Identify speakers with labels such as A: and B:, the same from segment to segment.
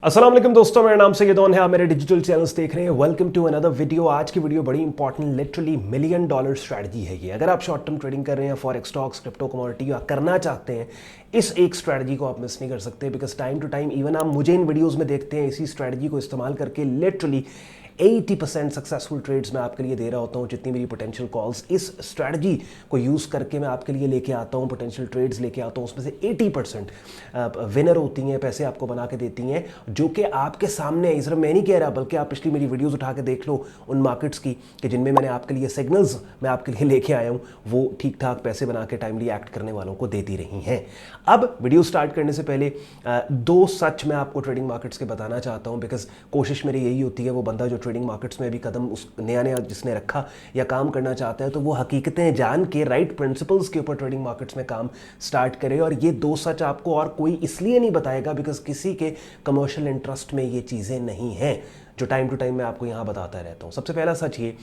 A: अस्सलाम वालेकुम दोस्तों, मेरा नाम सैयदौन है। आप मेरे डिजिटल चैनल्स देख रहे हैं। Welcome to another video. आज की वीडियो बड़ी इंपॉर्टेंट, लिटरली $1 मिलियन स्ट्रैटेजी है ये। अगर आप शॉर्ट टर्म ट्रेडिंग कर रहे हैं, फॉरेक्स, स्टॉक्स, क्रिप्टो, कमोडिटी या करना चाहते हैं, इस एक स्ट्रैटेजी को आप मिस नहीं कर सकते। Because time to time even आप मुझे इन वीडियोज़ में देखते हैं, इसी स्ट्रैटेजी को इस्तेमाल करके लिटरली 80% सक्सेसफुल ट्रेड्स मैं आपके लिए दे रहा होता हूँ। जितनी मेरी पोटेंशियल कॉल्स इस स्ट्रैटेजी को यूज़ करके मैं आपके लिए लेके आता हूँ, पोटेंशियल ट्रेड्स लेके आता हूँ, उसमें से 80% विनर होती हैं, पैसे आपको बना के देती हैं, जो कि आपके सामने है। सिर्फ मैं नहीं कह रहा, बल्कि आप पिछली मेरी वीडियोस उठा के देख लो उन मार्केट्स की कि जिनमें मैंने आपके लिए सिग्नल्स मैं आपके लिए लेके आया हूँ, वो ठीक ठाक पैसे बना के टाइमली एक्ट करने वालों को देती रही हैं। अब वीडियो स्टार्ट करने से पहले दो सच मैं आपको ट्रेडिंग मार्केट्स के बताना चाहता हूँ। बिकॉज कोशिश मेरी यही होती है, वो बंदा जो ट्रेडिंग मार्केट्स में अभी कदम उस नया जिसने रखा या काम करना चाहता है, तो वो हकीकतें जान के राइट प्रिंसिपल्स के ऊपर ट्रेडिंग मार्केट्स में काम स्टार्ट करे। और ये दो सच आपको और कोई इसलिए नहीं बताएगा बिकॉज किसी के कमर्शियल इंटरेस्ट में ये चीज़ें नहीं हैं, जो टाइम टू टाइम मैं आपको यहाँ बताता रहता हूँ। सबसे पहला सच ये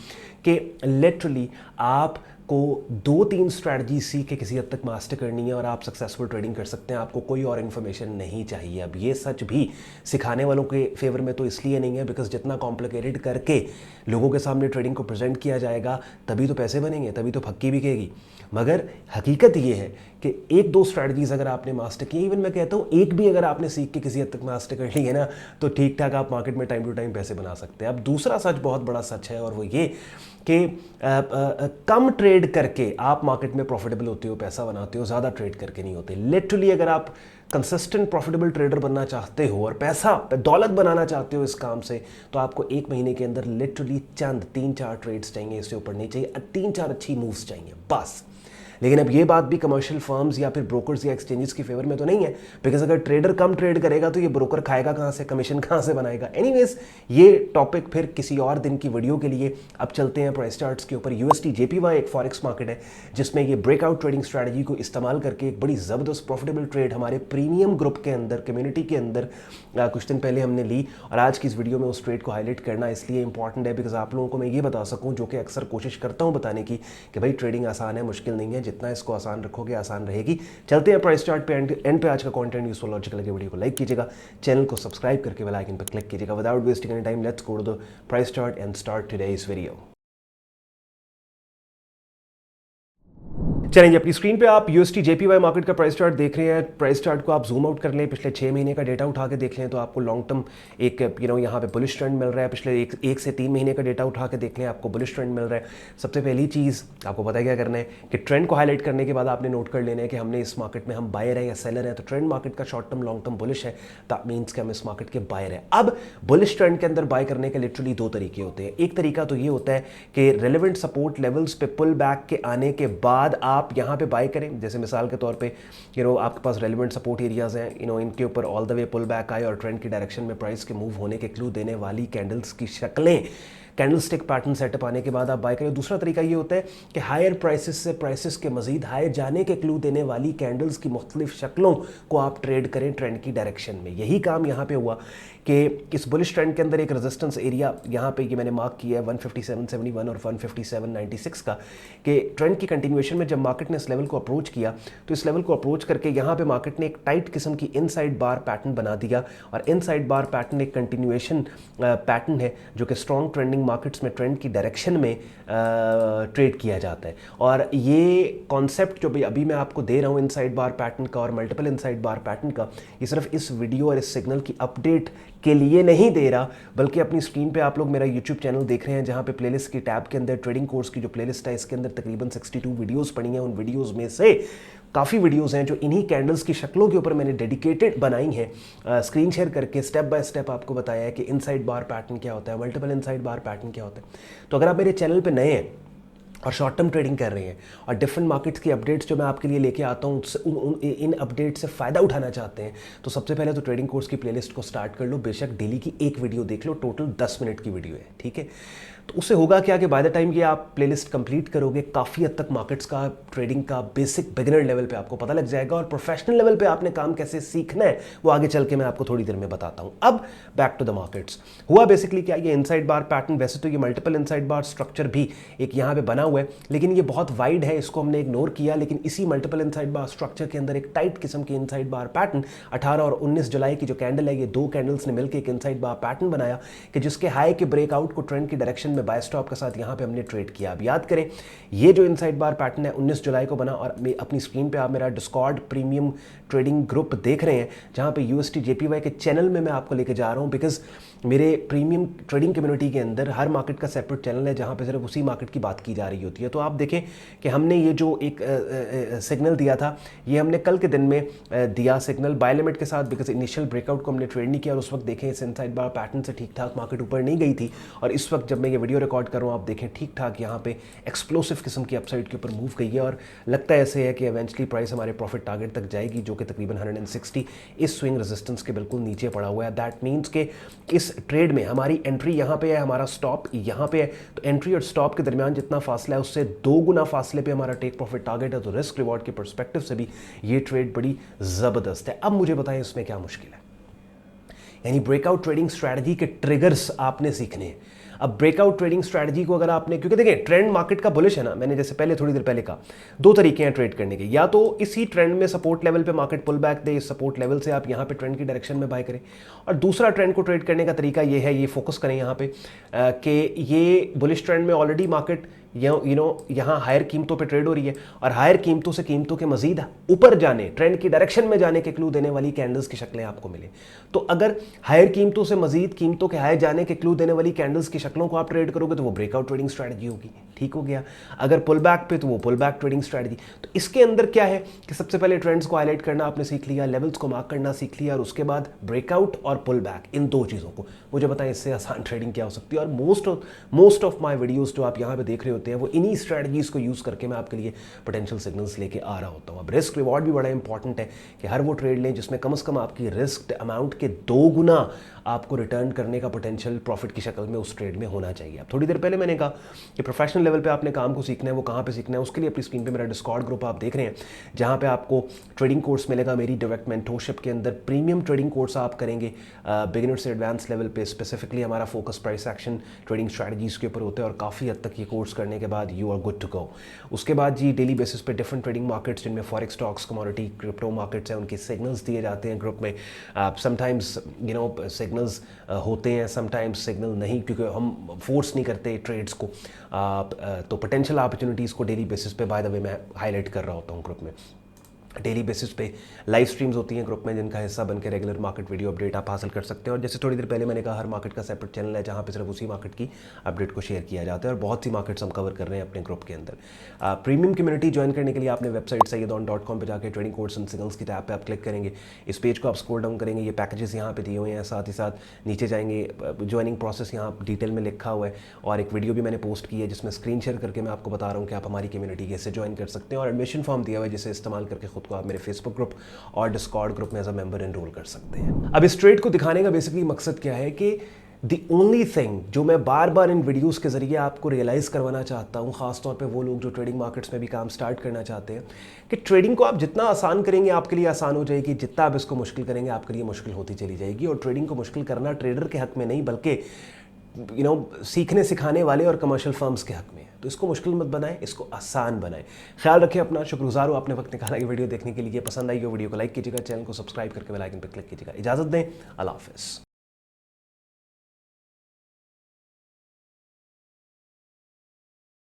A: कि लिटरली आप को 2-3 स्ट्रैटेजी सीख के किसी हद तक मास्टर करनी है और आप सक्सेसफुल ट्रेडिंग कर सकते हैं। आपको कोई और इन्फॉर्मेशन नहीं चाहिए। अब ये सच भी सिखाने वालों के फेवर में तो इसलिए नहीं है बिकॉज जितना कॉम्प्लिकेटेड करके लोगों के सामने ट्रेडिंग को प्रेजेंट किया जाएगा, तभी तो पैसे बनेंगे, तभी तो फक्की बिकेगी। मगर हकीकत ये है कि 1-2 स्ट्रैटेजीज अगर आपने मास्टर की, इवन मैं कहता हूँ एक भी अगर आपने सीख के किसी हद तक मास्टर कर ली है ना, तो ठीक ठाक आप मार्केट में टाइम टू टाइम पैसे बना सकते हैं। अब दूसरा सच बहुत बड़ा सच है, और वो ये कि कम ट्रेड करके आप मार्केट में प्रॉफिटेबल होते हो, पैसा बनाते हो, ज़्यादा ट्रेड करके नहीं होते। लिटरली अगर आप कंसिस्टेंट प्रॉफिटेबल ट्रेडर बनना चाहते हो और पैसा दौलत बनाना चाहते हो इस काम से, तो आपको 1 महीने के अंदर लिटरली चंद 3-4 ट्रेड्स चाहिए, इससे ऊपर नहीं चाहिए। 3-4 अच्छी मूव्स चाहिए बस। लेकिन अब ये बात भी कमर्शियल फर्म्स या फिर ब्रोकर्स या एक्सचेंजेस की फेवर में तो नहीं है, बिकॉज अगर ट्रेडर कम ट्रेड करेगा तो ये ब्रोकर खाएगा कहाँ से, कमीशन कहाँ से बनाएगा। एनीवेज, ये टॉपिक फिर किसी और दिन की वीडियो के लिए। अब चलते हैं प्राइस चार्ट्स के ऊपर। यूएसटी जेपीवाई एक फॉरेक्स मार्केट है जिसमें ये ब्रेकआउट ट्रेडिंग स्ट्रैटेजी को इस्तेमाल करके एक बड़ी ज़बरदस्त प्रॉफिटेबल ट्रेड हमारे प्रीमियम ग्रुप के अंदर, कम्युनिटी के अंदर कुछ दिन पहले हमने ली। और आज की इस वीडियो में उस ट्रेड को हाईलाइट करना इसलिए इंपॉर्टेंट है बिकॉज आप लोगों को मैं ये बता सकूँ, जो कि अक्सर कोशिश करता हूँ बताने की, कि भाई ट्रेडिंग आसान है, मुश्किल नहीं है। जितना इसको आसान रखोगे आसान रहेगी। चलते हैं प्राइस चार्ट पे। एंड पे आज का कंटेंट यूजफुल लॉजिकल लगे, वीडियो को लाइक कीजिएगा, चैनल को सब्सक्राइब करके बेल आइकन पर क्लिक कीजिएगा। Without wasting any time, let's go to the price chart and start today's video. चलेंगे अपनी स्क्रीन पे आप यूएसटी जेपीवाई मार्केट का प्राइस चार्ट देख रहे हैं। प्राइस चार्ट को आप जूम आउट कर लें, पिछले 6 महीने का डेटा उठा के देख लें, तो आपको लॉन्ग टर्म एक यहाँ पे बुलिश ट्रेंड मिल रहा है। पिछले एक से 3 महीने का डेटा उठा के देख लें, आपको बुलिश ट्रेंड मिल रहा है। सबसे पहली चीज़ आपको पता है क्या करना है कि ट्रेंड को हाईलाइट करने के बाद आपने नोट कर लेना है कि हमने इस मार्केट में हम बायर है या सेलर है। तो ट्रेंड मार्केट का short term long term bullish है, दैट मीन्स कि हम इस मार्केट के बायर है। अब बुलिश ट्रेंड के अंदर बाय करने के लिटरली 2 तरीके होते हैं। एक तरीका तो ये होता है कि रेलिवेंट सपोर्ट लेवल्स पे पुल बैक के आने के बाद आप यहाँ पे बाय करें। जैसे मिसाल के तौर पे आपके पास रेलिवेंट सपोर्ट एरियाज हैं, इनके ऊपर all the way pull back आए और ट्रेंड की डायरेक्शन में प्राइस के मूव होने के क्लू देने वाली कैंडल्स की शक्लें, कैंडल स्टिक पैटर्न सेटअप आने के बाद आप बाय करें। दूसरा तरीका ये होता है कि हायर प्राइसेस से प्राइसेस के मजीद हाई जाने के क्लू देने वाली कैंडल्स की मुख्तलिफ शक्लों को आप ट्रेड करें ट्रेंड की डायरेक्शन में। यही काम यहाँ पे हुआ कि इस बुलिश ट्रेंड के अंदर एक रेजिस्टेंस एरिया यहाँ पे ये मैंने मार्क किया है 157.71 और 157.96 का, कि ट्रेंड की कंटिन्यूएशन में जब मार्केट ने इस लेवल को अप्रोच किया, तो इस लेवल को अप्रोच करके यहाँ पे मार्केट ने एक टाइट किस्म की इनसाइड बार पैटर्न बना दिया। और इनसाइड बार पैटर्न एक कंटिन्यूएशन पैटर्न है जो कि स्ट्रॉन्ग ट्रेंडिंग मार्केट्स में ट्रेंड की डायरेक्शन में ट्रेड किया जाता है। और ये कॉन्सेप्ट जो भी अभी मैं आपको दे रहा हूँ इनसाइड बार पैटर्न का और मल्टीपल इनसाइड बार पैटर्न का, ये सिर्फ इस वीडियो और इस सिग्नल की अपडेट के लिए नहीं दे रहा, बल्कि अपनी स्क्रीन पे आप लोग मेरा यूट्यूब चैनल देख रहे हैं जहाँ पे प्लेलिस्ट की टैब के अंदर ट्रेडिंग कोर्स की जो प्लेलिस्ट है, इसके अंदर तकरीबन 62 वीडियोस पड़ी हैं। उन वीडियोस में से काफ़ी वीडियोस हैं जो इन्हीं कैंडल्स की शक्लों के ऊपर मैंने डेडिकेटेड बनाई हैं, स्क्रीन शेयर करके स्टेप बाय स्टेप आपको बताया है कि इनसाइड बार पैटर्न क्या होता है, मल्टीपल इनसाइड बार पैटर्न क्या होता है। तो अगर आप मेरे चैनल पे नए हैं और शॉर्ट टर्म ट्रेडिंग कर रहे हैं और डिफरेंट मार्केट्स की अपडेट्स जो मैं आपके लिए लेके आता हूँ इन अपडेट्स से फ़ायदा उठाना चाहते हैं, तो सबसे पहले तो ट्रेडिंग कोर्स की प्लेलिस्ट को स्टार्ट कर लो। बेशक डेली की एक वीडियो देख लो, टोटल 10 मिनट की वीडियो है, ठीक है। तो उससे होगा क्या कि बाय द टाइम ये आप प्लेलिस्ट कंप्लीट करोगे, काफ़ी हद तक मार्केट्स का, ट्रेडिंग का बेसिक बिगिनर लेवल पे आपको पता लग जाएगा। और प्रोफेशनल लेवल पे आपने काम कैसे सीखना है वो आगे चल के मैं आपको थोड़ी देर में बताता हूँ। अब बैक टू द मार्केट्स। हुआ बेसिकली क्या, ये इनसाइड बार पैटर्न, वैसे तो ये मल्टीपल इनसाइड बार स्ट्रक्चर भी एक यहाँ पे बना हुआ हुआ है, लेकिन ये बहुत वाइड है, इसको हमने इग्नोर किया। लेकिन इसी मल्टीपल इनसाइड बार स्ट्रक्चर के अंदर एक टाइट किस्म की इनसाइड बार पैटर्न 18 और 19 जुलाई की जो कैंडल है, ये दो कैंडल्स ने मिलकर एक इनसाइड बार पैटर्न बनाया कि जिसके हाई के ब्रेकआउट को ट्रेंड की डायरेक्शन में बाय स्टॉप के साथ यहाँ पे हमने ट्रेड किया। अब याद करें, ये जो इनसाइड बार पैटर्न है 19 जुलाई को बना, और अपनी स्क्रीन पे आप मेरा डिस्कॉर्ड प्रीमियम ट्रेडिंग ग्रुप देख रहे हैं, जहाँ पे UST JPY के चैनल में मैं आपको लेके जा रहा हूँ। बिकॉज मेरे प्रीमियम ट्रेडिंग कम्युनिटी के अंदर हर मार्केट का सेपरेट चैनल है, जहाँ पे सिर्फ उसी मार्केट की बात की जा रही होती है। तो आप देखें कि हमने ये जो एक सिग्नल दिया था, ये हमने कल के दिन में दिया सिग्नल बाय लिमिट के साथ, बिकॉज इनिशियल ब्रेकआउट को हमने ट्रेड नहीं किया। और उस वक्त देखें इस इनसाइड बार पैटर्न से ठीक ठाक मार्केट ऊपर नहीं गई थी, और इस वक्त जब मैं ये वीडियो रिकॉर्ड कर रहा हूँ, आप देखें ठीक ठाक यहाँ पे एक्सप्लोसिव किस्म की अपसाइड के ऊपर मूव गई है। और लगता है ऐसे है कि इवेंचुअली प्राइस हमारे प्रॉफिट टारगेट तक जाएगी, जो कि तकरीबन 160 इस स्विंग रेजिस्टेंस के बिल्कुल नीचे पड़ा हुआ है। दैट मीन्स कि इस ट्रेड में हमारी एंट्री यहाँ पे है, हमारा स्टॉप यहाँ पे है। तो एंट्री और स्टॉप के दरमियान जितना फासला है, उससे 2 गुना फासले पे हमारा टेक प्रॉफिट टारगेट है। तो रिस्क रिवॉर्ड के पर्सपेक्टिव से भी ये ट्रेड बड़ी ज़बरदस्त है। अब मुझे बताएं इसमें क्या मुश्किल है। यानी ब्रेकआउट ट्रेडिंग स्ट्रैटेजी के ट्रिगर्स आपने सीखने हैं। अब ब्रेकआउट ट्रेडिंग स्ट्रैटेजी को अगर आपने, क्योंकि देखिए ट्रेंड मार्केट का बुलिश है ना, मैंने जैसे पहले थोड़ी देर पहले कहा, 2 तरीके हैं ट्रेड करने के। या तो इसी ट्रेंड में सपोर्ट लेवल पे मार्केट पुल बैक दे, इस सपोर्ट लेवल से आप यहाँ पे ट्रेंड की डायरेक्शन में बाय करें। और दूसरा ट्रेंड को ट्रेड करने का तरीका ये है, ये फोकस करें यहाँ पे कि ये बुलिश ट्रेंड में ऑलरेडी मार्केट यहाँ हायर कीमतों पे ट्रेड हो रही है, और हायर कीमतों से कीमतों के मजीद ऊपर जाने, ट्रेंड की डायरेक्शन में जाने के क्लू देने वाली कैंडल्स की शक्लें आपको मिले। तो अगर हायर कीमतों से मजीद कीमतों के हायर जाने के क्लू देने वाली कैंडल्स की शक्लों को आप ट्रेड करोगे, तो वो ब्रेकआउट ट्रेडिंग स्ट्रैटेजी होगी। ठीक हो गया। अगर पुल बैक पे, तो वो पुल बैक ट्रेडिंग स्ट्रैटेजी। तो इसके अंदर क्या है कि सबसे पहले ट्रेंड्स को हाईलाइट करना आपने सीख लिया, लेवल्स को मार्क करना सीख लिया, और उसके बाद ब्रेकआउट और पुल बैक, इन 2 चीज़ों को। मुझे बताएं इससे आसान ट्रेडिंग क्या हो सकती है। और मोस्ट ऑफ माई वीडियोज़ जो आप यहाँ पे देख रहे होते हैं, वो इन्हीं स्ट्रैटेजीज को यूज़ करके मैं आपके लिए पोटेंशियल सिग्नल्स लेके आ रहा होता हूँ। अब रिस्क रिवॉर्ड भी बड़ा इंपॉर्टेंट है कि हर वो ट्रेड लें जिसमें कम से कम आपकी रिस्क अमाउंट के 2 गुना आपको रिटर्न करने का पोटेंशियल प्रॉफिट की शक्ल में उस ट्रेड में होना चाहिए। अब थोड़ी देर पहले मैंने कहा कि प्रोफेशनल लेवल पे आपने काम को सीखना है, वो कहाँ पे सीखना है, उसके लिए अपनी स्क्रीन पे मेरा डिस्कॉर्ड ग्रुप आप देख रहे हैं, जहाँ पे आपको ट्रेडिंग कोर्स मिलेगा मेरी डायरेक्ट मेंटोरशिप के अंदर। प्रीमियम ट्रेडिंग कोर्स आप करेंगे बिगिनर से एडवांस लेवल पे। स्पेसिफिकली हमारा focus price action trading strategies के ऊपर होता है, और काफ़ी हद तक ये कोर्स करने के बाद you are good to go. उसके बाद जी डेली बेसिस पे डिफरेंट ट्रेडिंग मार्केट्स, जिनमें forex, stocks, commodity, crypto markets हैं, उनके सिग्नल्स दिए जाते हैं ग्रुप में। समटाइम्स सिग्नल्स होते हैं, समटाइम्स सिग्नल नहीं, क्योंकि हम फोर्स नहीं करते ट्रेड्स को। तो पोटेंशियल अपॉर्चुनिटीज़ को डेली बेसिस पे बाय द वे मैं हाईलाइट कर रहा होता हूँ ग्रुप में। डेली बेसिस पे लाइव स्ट्रीम्स होती हैं ग्रुप में, जिनका हिस्सा बनकर रेगुलर मार्केट वीडियो अपडेट आप हासिल कर सकते हैं। और जैसे थोड़ी देर पहले मैंने कहा, हर मार्केट का सेपरेट चैनल है, जहाँ पे सिर्फ उसी मार्केट की अपडेट को शेयर किया जाता है, और बहुत सी मार्केट्स हम कवर कर रहे हैं अपने ग्रुप के अंदर। प्रीमियम कम्युनिटी ज्वाइन करने के लिए आपने वेबसाइट sayyadon.com पर जाकर ट्रेडिंग कोर्स एंड सिग्नल्स की टैब पे आप क्लिक करेंगे। इस पेज को आप स्क्रॉल डाउन करेंगे, ये पैकेजेस यहाँ पे दिए हुए हैं, साथ ही साथ नीचे जाएंगे, ज्वाइनिंग प्रोसेस यहाँ डिटेल में लिखा हुआ है, और एक वीडियो भी मैंने पोस्ट की है जिसमें स्क्रीन शेयर करके मैं आपको बता रहा हूँ कि आप हमारी कम्युनिटी कैसे ज्वाइन कर सकते हैं। और एडमिशन फॉर्म दिया हुआ है, जिसे इस्तेमाल करके खुद को आप मेरे फेसबुक ग्रुप और डिस्कॉर्ड ग्रुप में एज अ मेंबर एनरोल कर सकते हैं। अब इस ट्रेड को दिखाने का बेसिकली मकसद क्या है कि द ओनली थिंग जो मैं बार बार इन वीडियोस के जरिए आपको रियलाइज़ करवाना चाहता हूँ, ख़ासतौर पे वो लोग जो ट्रेडिंग मार्केट्स में भी काम स्टार्ट करना चाहते हैं, कि ट्रेडिंग को आप जितना आसान करेंगे आपके लिए आसान हो जाएगी, जितना आप इसको मुश्किल करेंगे आपके लिए मुश्किल होती चली जाएगी। और ट्रेडिंग को मुश्किल करना ट्रेडर के हक में नहीं, बल्कि सीखने सिखाने वाले और कमर्शियल फर्म्स के हक में है। तो इसको मुश्किल मत बनाएं, इसको आसान बनाएं। ख्याल रखें अपना। शुक्रगुजार हूँ आपने वक्त निकाला ये वीडियो देखने के लिए। पसंद आई हो वीडियो को लाइक कीजिएगा, चैनल को सब्सक्राइब करके बेल आइकन पर क्लिक कीजिएगा। इजाज़त दें, अल्लाह हाफ़िज़।